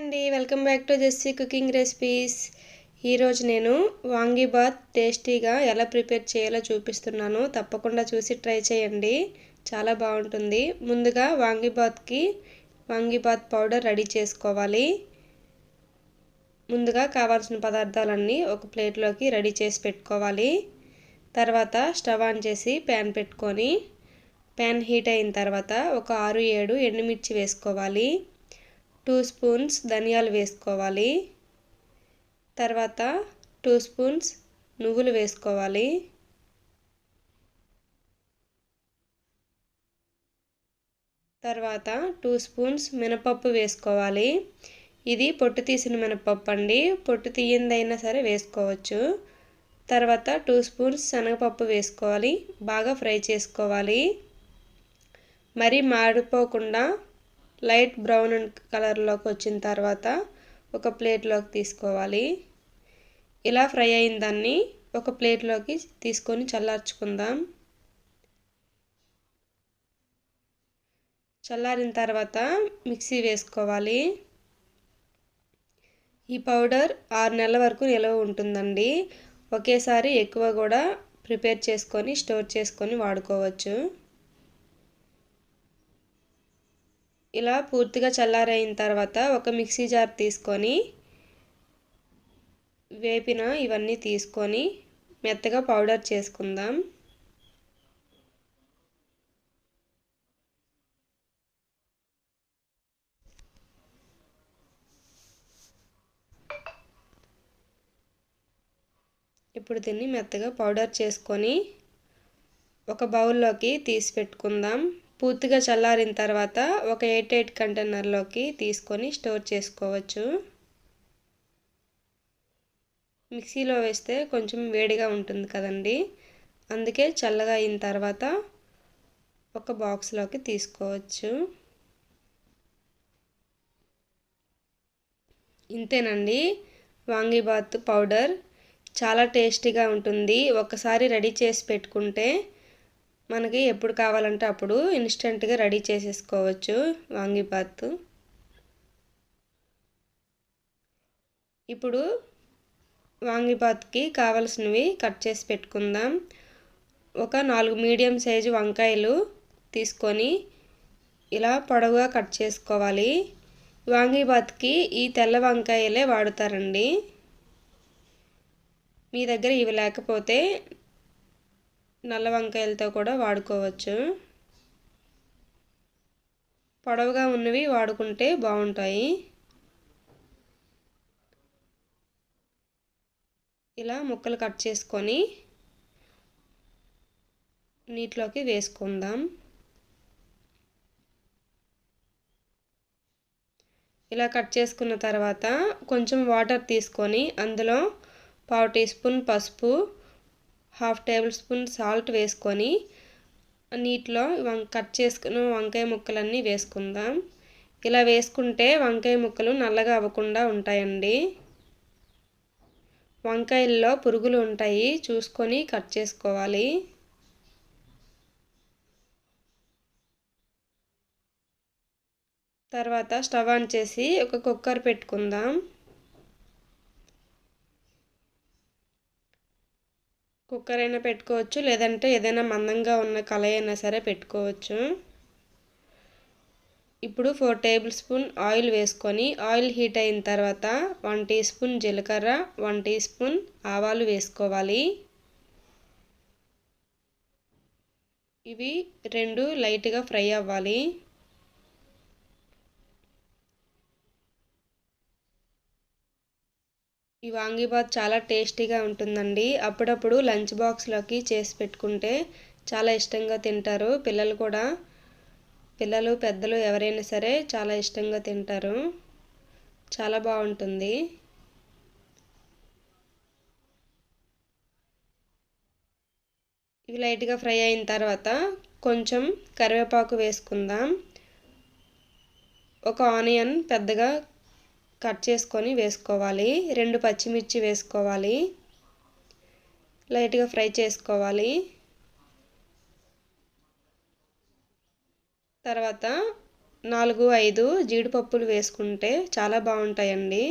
అండి, welcome back to Jessie cooking recipes. ఈరోజు నేను వాంగీబాత్ టేస్టీగా ఎలా ప్రిపేర్ చేయాలో చూపిస్తున్నాను. తప్పకుండా చూసి ట్రై చేయండి, చాలా బాగుంటుంది. ముందుగా వాంగీబాత్ పౌడర్ రెడీ చేసుకోవాలి. ముందుగా కావాల్సిన పదార్థాలన్నీ ఒక ప్లేట్లోకి రెడీ చేసి పెట్టుకోవాలి. తర్వాత స్టవ్ ఆన్ చేసి ప్యాన్ పెట్టుకొని ప్యాన్ హీట్ అయిన తర్వాత ఒక 6-7 ఎండుమిర్చి వేసుకోవాలి. 2 స్పూన్స్ ధనియాలు వేసుకోవాలి. తర్వాత 2 స్పూన్స్ నువ్వులు వేసుకోవాలి. తర్వాత 2 స్పూన్స్ మినపప్పు వేసుకోవాలి. ఇది పొట్టు తీసిన మినపప్పు అండి, పొట్టు తీయందైనా సరే వేసుకోవచ్చు. తర్వాత 2 స్పూన్స్ శనగపప్పు వేసుకోవాలి. బాగా ఫ్రై చేసుకోవాలి. మరి మాడిపోకుండా లైట్ బ్రౌన్ కలర్లోకి వచ్చిన తర్వాత ఒక ప్లేట్లోకి తీసుకోవాలి. ఇలా ఫ్రై అయిన దాన్ని ఒక ప్లేట్లోకి తీసుకొని చల్లార్చుకుందాం. చల్లారిన తర్వాత మిక్సీ వేసుకోవాలి. ఈ పౌడర్ 6 నెలల వరకు నిల్వ ఉంటుందండి. ఒకేసారి ఎక్కువ కూడా ప్రిపేర్ చేసుకొని స్టోర్ చేసుకొని వాడుకోవచ్చు. ఇలా పూర్తిగా చల్లారైన తర్వాత ఒక మిక్సీ జార్ తీసుకొని వేపిన ఇవన్నీ తీసుకొని మెత్తగా పౌడర్ చేసుకుందాం. ఇప్పుడు దీన్ని మెత్తగా పౌడర్ చేసుకొని ఒక బౌల్లోకి తీసి పెట్టుకుందాం. పూర్తిగా చల్లారిన తర్వాత ఒక ఎయిట్ కంటైనర్లోకి తీసుకొని స్టోర్ చేసుకోవచ్చు. మిక్సీలో వేస్తే కొంచెం వేడిగా ఉంటుంది కదండి, అందుకే చల్లగా అయిన తర్వాత ఒక బాక్స్లోకి తీసుకోవచ్చు. ఇంతేనండి, వాంగీబాత్ పౌడర్ చాలా టేస్టీగా ఉంటుంది. ఒకసారి రెడీ చేసి పెట్టుకుంటే మనకి ఎప్పుడు కావాలంటే అప్పుడు ఇన్స్టెంట్గా రెడీ చేసేసుకోవచ్చు వాంగీబాత్. ఇప్పుడు వాంగీబాత్కి కావాల్సినవి కట్ చేసి పెట్టుకుందాం. ఒక 4 మీడియం సైజు వంకాయలు తీసుకొని ఇలా పొడవుగా కట్ చేసుకోవాలి. వాంగీబాత్కి ఈ తెల్ల వంకాయలే వాడుతారండి. మీ దగ్గర ఇవి లేకపోతే నల్ల వంకాయలతో కూడా వాడుకోవచ్చు. పొడవుగా ఉన్నవి వాడుకుంటే బాగుంటాయి. ఇలా ముక్కలు కట్ చేసుకొని నీటిలోకి వేసుకుందాం. ఇలా కట్ చేసుకున్న తర్వాత కొంచెం వాటర్ తీసుకొని అందులో 1/2 టీ స్పూన్ పసుపు, 1/2 టేబుల్ స్పూన్ సాల్ట్ వేసుకొని నీటిలో కట్ చేసుకున్న వంకాయ ముక్కలన్నీ వేసుకుందాం. ఇలా వేసుకుంటే వంకాయ ముక్కలు నల్లగా అవ్వకుండా ఉంటాయండి. వంకాయల్లో పురుగులు ఉంటాయి, చూసుకొని కట్ చేసుకోవాలి. తర్వాత స్టవ్ ఆన్ చేసి ఒక కుక్కర్ పెట్టుకుందాం. కుక్కర్ అయినా పెట్టుకోవచ్చు, లేదంటే ఏదైనా మందంగా ఉన్న కళాయి అయినా సరే పెట్టుకోవచ్చు. ఇప్పుడు 4 టేబుల్ స్పూన్ ఆయిల్ వేసుకొని ఆయిల్ హీట్ అయిన తర్వాత 1 టీ స్పూన్ జీలకర్ర, 1 టీ స్పూన్ ఆవాలు వేసుకోవాలి. ఇవి రెండు లైట్గా ఫ్రై అవ్వాలి. ఈ వాంగీబాత్ చాలా టేస్టీగా ఉంటుందండి. అప్పుడప్పుడు లంచ్ బాక్స్లోకి చేసి పెట్టుకుంటే చాలా ఇష్టంగా తింటారు పిల్లలు కూడా. పిల్లలు పెద్దలు ఎవరైనా సరే చాలా ఇష్టంగా తింటారు. చాలా బాగుంటుంది. ఇవి లైట్గా ఫ్రై అయిన తర్వాత కొంచెం కరివేపాకు వేసుకుందాం. ఒక ఆనియన్ పెద్దగా కట్ చేసుకొని వేసుకోవాలి. 2 పచ్చిమిర్చి వేసుకోవాలి. లైట్గా ఫ్రై చేసుకోవాలి. తర్వాత 4-5 జీడిపప్పులు వేసుకుంటే చాలా బాగుంటాయండి.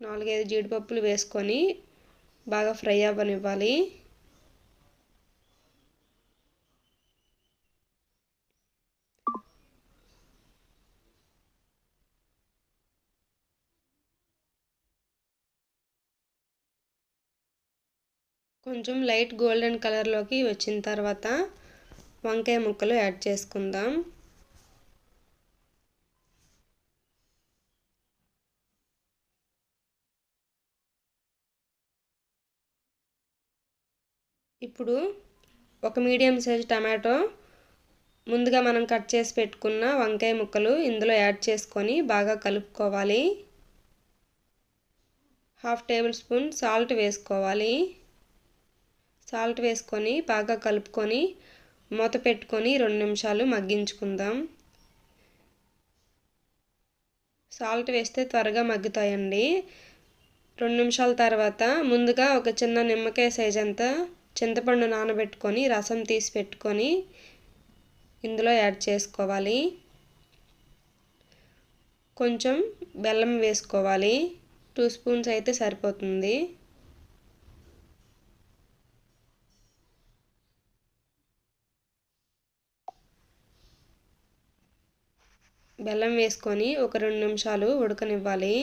4-5 జీడిపప్పులు వేసుకొని బాగా ఫ్రై అవ్వనివ్వాలి. కొంచెం లైట్ గోల్డెన్ కలర్లోకి వచ్చిన తర్వాత వంకాయ ముక్కలు యాడ్ చేసుకుందాం. ఇప్పుడు ఒక మీడియం సైజ్ టమాటో, ముందుగా మనం కట్ చేసి పెట్టుకున్న వంకాయ ముక్కలు ఇందులో యాడ్ చేసుకొని బాగా కలుపుకోవాలి. 1/2 టేబుల్ స్పూన్ సాల్ట్ వేసుకోవాలి. సాల్ట్ వేసుకొని బాగా కలుపుకొని మూత పెట్టుకొని 2 నిమిషాలు మగ్గించుకుందాం. సాల్ట్ వేస్తే త్వరగా మగ్గుతాయండి. 2 నిమిషాల తర్వాత ముందుగా ఒక చిన్న నిమ్మకాయ సైజ్ అంతా చింతపండు నానబెట్టుకొని రసం తీసి పెట్టుకొని ఇందులో యాడ్ చేసుకోవాలి. కొంచెం బెల్లం వేసుకోవాలి. 2 స్పూన్స్ అయితే సరిపోతుంది. బెల్లం వేసుకొని ఒక 2 నిమిషాలు ఉడకనివ్వాలి.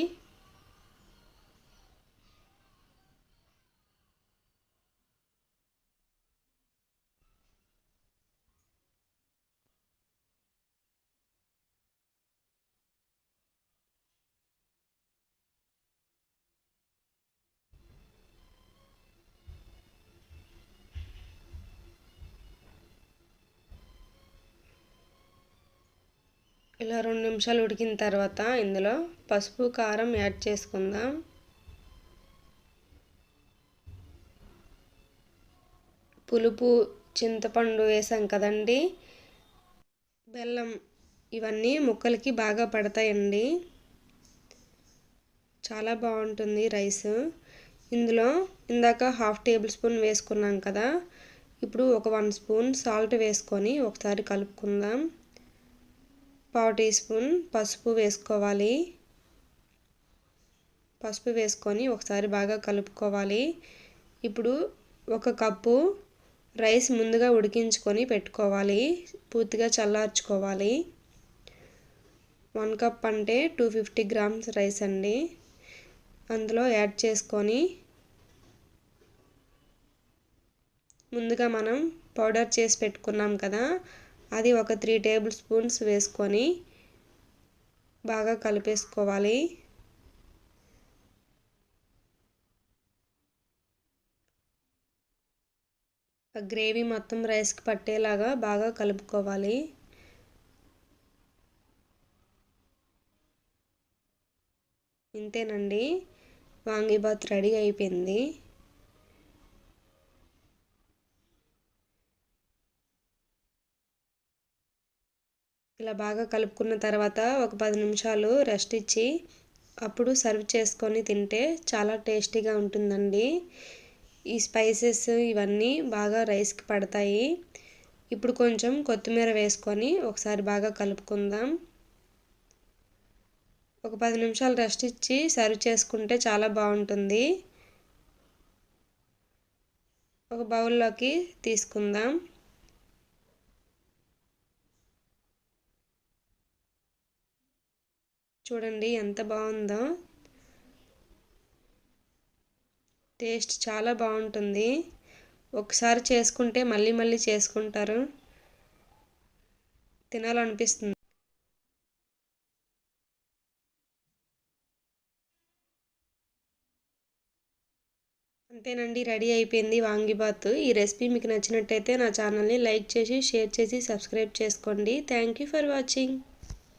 ఇలా 2 నిమిషాలు ఉడికిన తర్వాత ఇందులో పసుపు, కారం యాడ్ చేసుకుందాం. పులుపు, చింతపండు వేసాం కదండి, బెల్లం, ఇవన్నీ ముక్కలకి బాగా పడతాయండి. చాలా బాగుంటుంది రైస్. ఇందులో ఇందాక 1/2 టేబుల్ స్పూన్ వేసుకున్నాం కదా, ఇప్పుడు ఒక 1 స్పూన్ సాల్ట్ వేసుకొని ఒకసారి కలుపుకుందాం. 1/2 టీ స్పూన్ పసుపు వేసుకోవాలి. పసుపు వేసుకొని ఒకసారి బాగా కలుపుకోవాలి. ఇప్పుడు 1 కప్పు రైస్ ముందుగా ఉడికించుకొని పెట్టుకోవాలి. పూర్తిగా చల్లార్చుకోవాలి. 1 కప్ అంటే 250 గ్రామ్స్ రైస్ అండి. అందులో యాడ్ చేసుకొని ముందుగా మనం పౌడర్ చేసి పెట్టుకున్నాం కదా, అది ఒక 3 టేబుల్ స్పూన్స్ వేసుకొని బాగా కలిపేసుకోవాలి. ఆ గ్రేవీ మొత్తం రైస్కి పట్టేలాగా బాగా కలుపుకోవాలి. ఇంతేనండి, వాంగీబాత్ రెడీ అయిపోయింది. ఇలా బాగా కలుపుకున్న తర్వాత ఒక 10 నిమిషాలు రెస్ట్ ఇచ్చి అప్పుడు సర్వ్ చేసుకొని తింటే చాలా టేస్టీగా ఉంటుందండి. ఈ స్పైసెస్ ఇవన్నీ బాగా రైస్కి పడతాయి. ఇప్పుడు కొంచెం కొత్తిమీర వేసుకొని ఒకసారి బాగా కలుపుకుందాం. ఒక 10 నిమిషాలు రెస్ట్ ఇచ్చి సర్వ్ చేసుకుంటే చాలా బాగుంటుంది. ఒక బౌల్లోకి తీసుకుందాం. చూడండి ఎంత బాగుందో. టేస్ట్ చాలా బాగుంటుంది. ఒకసారి చేసుకుంటే మళ్ళీ మళ్ళీ చేసుకుంటారు, తినాలనిపిస్తుంది. అంతేనండి, రెడీ అయిపోయింది వాంగీబాత్. ఈ రెసిపీ మీకు నచ్చినట్టయితే నా ఛానల్ని లైక్ చేసి, షేర్ చేసి, సబ్స్క్రైబ్ చేసుకోండి. Thank you for watching.